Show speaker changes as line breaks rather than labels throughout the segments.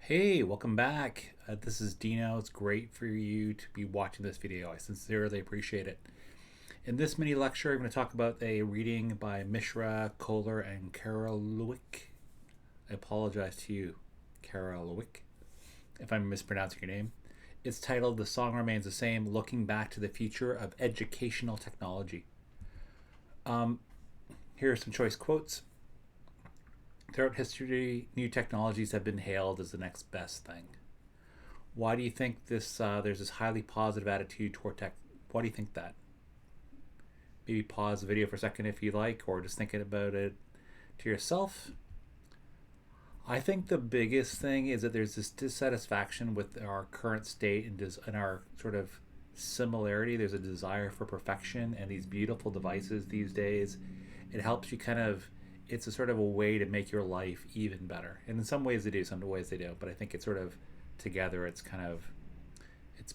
Hey, welcome back. This is Dino. It's great for you to be watching this video. I sincerely appreciate it. In this mini lecture, I'm going to talk about a reading by Mishra, Kohler, and Karolwick. I apologize to you, Karolwick, if I'm mispronouncing your name. It's titled "The Song Remains the Same: Looking Back to the Future of Educational Technology." Here are some choice quotes. Throughout history, new technologies have been hailed as the next best thing. Why do you think there's this highly positive attitude toward tech? Why do you think that? Maybe pause the video for a second if you like, or just thinking about it to yourself. I think the biggest thing is that there's this dissatisfaction with our current state and our sort of similarity. There's a desire for perfection, and these beautiful devices these days, it helps you kind of, it's a sort of a way to make your life even better. And in some ways they do, some ways they don't. But I think it's sort of together, it's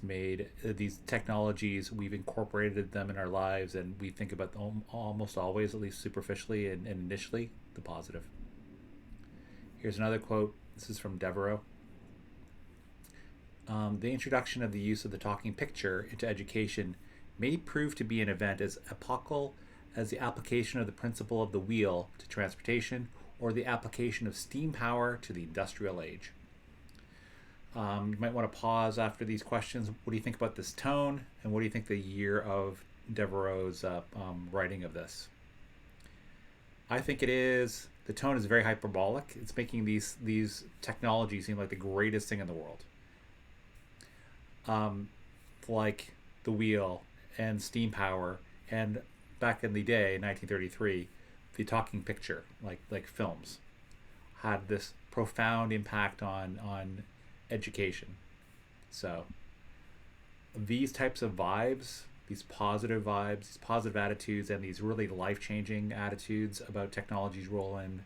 made these technologies, we've incorporated them in our lives, and we think about them almost always, at least superficially and initially, the positive. Here's another quote. This is from Devereux. The introduction of the use of the talking picture into education may prove to be an event as epochal as the application of the principle of the wheel to transportation or the application of steam power to the industrial age. You might want to pause after these questions. What do you think about this tone? And what do you think the year of Devereux's writing of this? I think the tone is very hyperbolic. It's making these technologies seem like the greatest thing in the world. Like the wheel and steam power, and back in the day, in 1933, the talking picture, like films, had this profound impact on education. So these types of vibes, these positive attitudes, and these really life-changing attitudes about technology's role in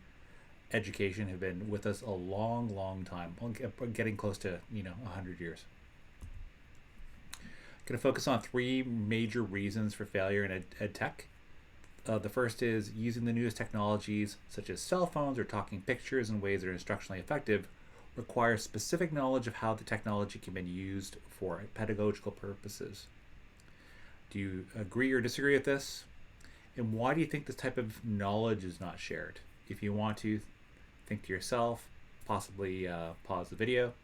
education have been with us a long, long time, getting close to 100 years. Going to focus on three major reasons for failure in ed tech. The first is using the newest technologies, such as cell phones or talking pictures, in ways that are instructionally effective, requires specific knowledge of how the technology can be used for pedagogical purposes. Do you agree or disagree with this? And why do you think this type of knowledge is not shared? If you want to, think to yourself, possibly pause the video.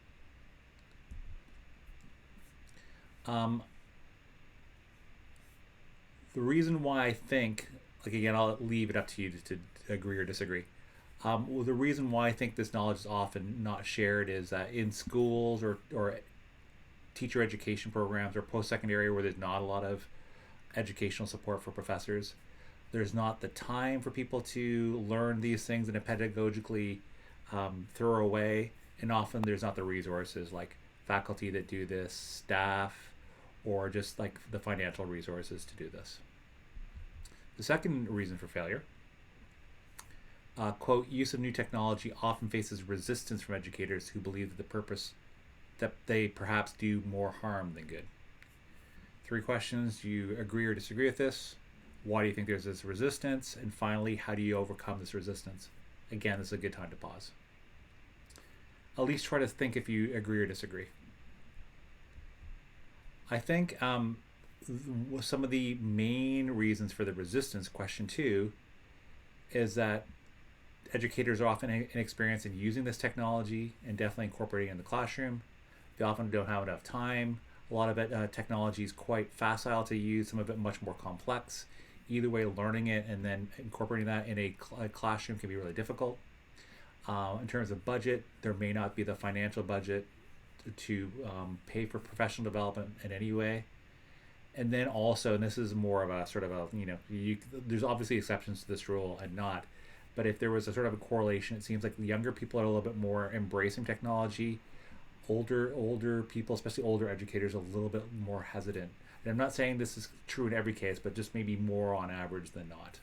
The reason why I think, again, I'll leave it up to you to agree or disagree. Well, the reason why I think this knowledge is often not shared is that in schools or teacher education programs or post-secondary where there's not a lot of educational support for professors, there's not the time for people to learn these things in a pedagogically thorough way, and often there's not the resources like faculty that do this, staff, or just like the financial resources to do this. The second reason for failure, quote, use of new technology often faces resistance from educators who believe that they perhaps do more harm than good. Three questions. Do you agree or disagree with this? Why do you think there's this resistance? And finally, how do you overcome this resistance? Again, this is a good time to pause. At least try to think if you agree or disagree. I think some of the main reasons for the resistance, question two, is that educators are often inexperienced in using this technology and definitely incorporating it in the classroom. They often don't have enough time. A lot of it, technology is quite facile to use, some of it much more complex. Either way, learning it and then incorporating that in a classroom can be really difficult. In terms of budget, there may not be the financial budget to pay for professional development in any way. And then also, and this is more of a sort of a, there's obviously exceptions to this rule and not, but if there was a sort of a correlation, it seems like the younger people are a little bit more embracing technology. Older people, especially older educators, are a little bit more hesitant. And I'm not saying this is true in every case, but just maybe more on average than not.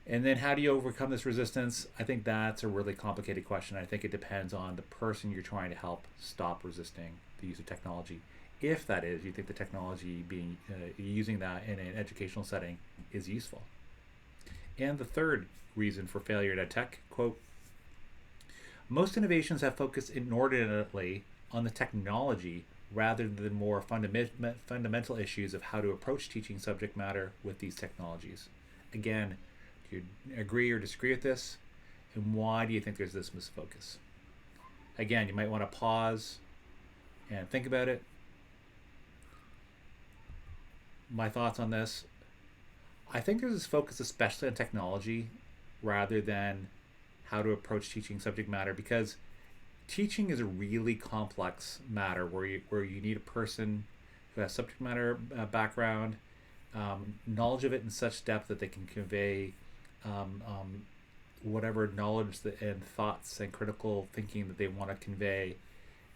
And then how do you overcome this resistance? I think that's a really complicated question. I think it depends on the person you're trying to help stop resisting the use of technology. If that is, you think the technology using that in an educational setting is useful. And the third reason for failure at ed tech, quote, Most innovations have focused inordinately on the technology rather than more fundamental issues of how to approach teaching subject matter with these technologies. Again, do you agree or disagree with this? And why do you think there's this misfocus? Again, you might want to pause and think about it. My thoughts on this: I think there's this focus especially on technology rather than how to approach teaching subject matter, because teaching is a really complex matter where you need a person who has subject matter background, knowledge of it in such depth that they can convey whatever knowledge and thoughts and critical thinking that they want to convey.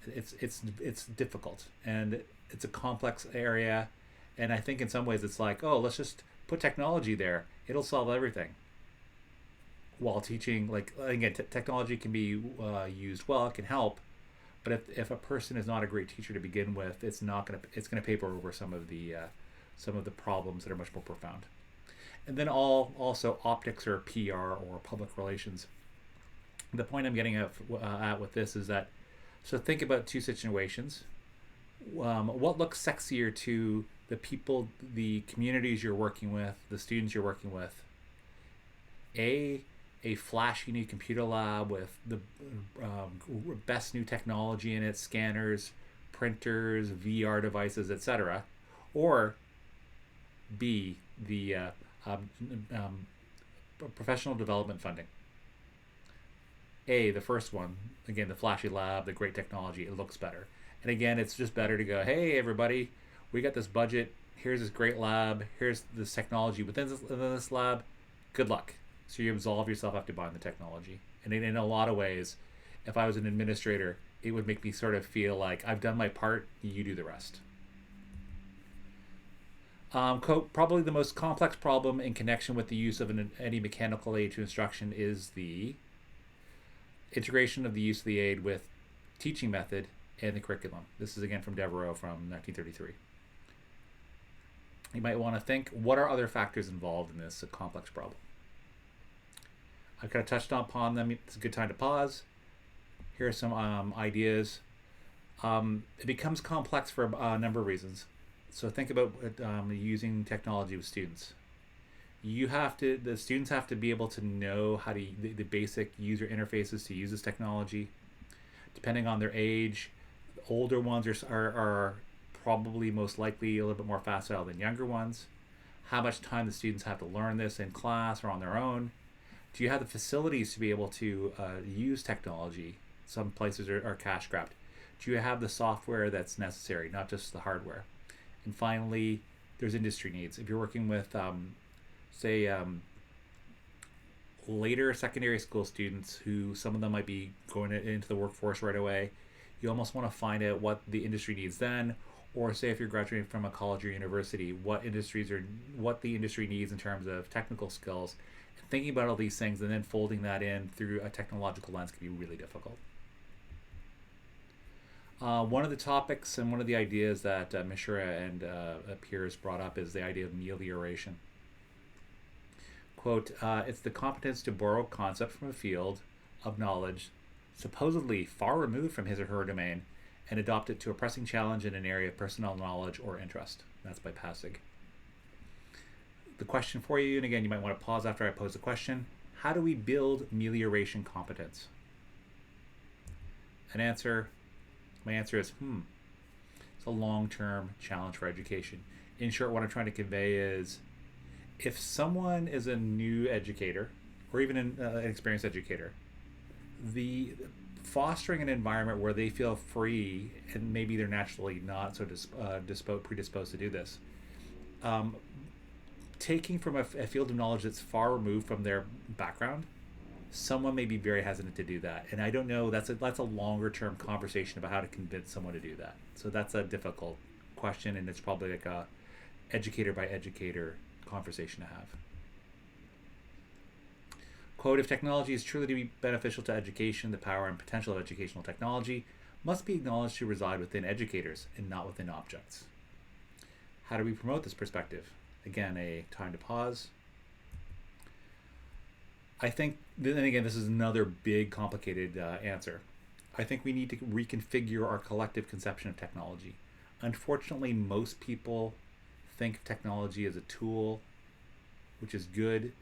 It's difficult, and it's a complex area, and I think in some ways it's like, oh, let's just put technology there, it'll solve everything. While teaching, like, again, technology can be used well, it can help, but if a person is not a great teacher to begin with, it's gonna paper over some of the problems that are much more profound. And then also optics or PR or public relations. The point I'm getting at with this is that, so think about two situations. What looks sexier to the people, the communities you're working with, the students you're working with? A flashy new computer lab with the best new technology in it, scanners, printers, VR devices, etc. Or B, the professional development funding. A, the first one, again, the flashy lab, the great technology, it looks better. And again, it's just better to go, hey, everybody, we got this budget. Here's this great lab. Here's this technology within this lab. Good luck. So you absolve yourself after buying the technology. And in a lot of ways, if I was an administrator, it would make me sort of feel like I've done my part, you do the rest. Probably the most complex problem in connection with the use of any mechanical aid to instruction is the integration of the use of the aid with teaching method and the curriculum. This is again from Devereux from 1933. You might want to think, what are other factors involved in this complex problem? I've kind of touched upon them. It's a good time to pause. Here are some ideas. It becomes complex for a number of reasons. So think about using technology with students. The students have to be able to know how to the basic user interfaces to use this technology. Depending on their age, older ones are probably most likely a little bit more facile than younger ones. How much time the students have to learn this in class or on their own? Do you have the facilities to be able to use technology? Some places are cash strapped. Do you have the software that's necessary, not just the hardware? And finally, there's industry needs. If you're working with, later secondary school students, who some of them might be going into the workforce right away, you almost want to find out what the industry needs then. Or say if you're graduating from a college or university, what the industry needs in terms of technical skills. Thinking about all these things and then folding that in through a technological lens can be really difficult. One of the topics and one of the ideas that Mishra and peers brought up is the idea of melioration. Quote, it's the competence to borrow concepts from a field of knowledge supposedly far removed from his or her domain and adopt it to a pressing challenge in an area of personal knowledge or interest. That's by Passig. The question for you, and again, you might want to pause after I pose the question: how do we build melioration competence? My answer is, it's a long-term challenge for education. In short, what I'm trying to convey is, if someone is a new educator, or even an experienced educator, the fostering an environment where they feel free, and maybe they're naturally not so predisposed to do this, taking from a field of knowledge that's far removed from their background, someone may be very hesitant to do that. And I don't know, that's a longer term conversation about how to convince someone to do that. So that's a difficult question, and it's probably like a educator by educator conversation to have. Quote, if technology is truly to be beneficial to education, the power and potential of educational technology must be acknowledged to reside within educators and not within objects. How do we promote this perspective? Again, a time to pause. I think, then again, this is another big, complicated answer. I think we need to reconfigure our collective conception of technology. Unfortunately, most people think of technology as a tool, which is good,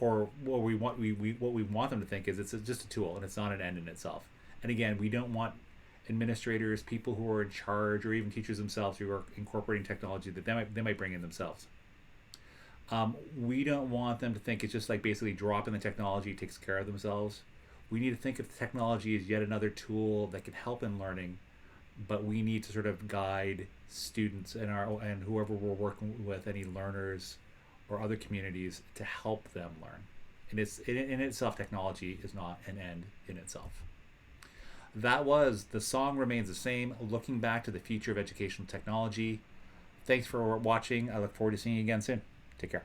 or what we want them to think is it's just a tool and it's not an end in itself. And again, we don't want administrators, people who are in charge, or even teachers themselves who are incorporating technology that they might bring in themselves. We don't want them to think it's just like basically dropping the technology takes care of themselves. We need to think of the technology as yet another tool that can help in learning, but we need to sort of guide students and whoever we're working with, any learners or other communities, to help them learn. And in itself, technology is not an end in itself. That was The Song Remains the Same, looking back to the future of educational technology. Thanks for watching. I look forward to seeing you again soon. Take care.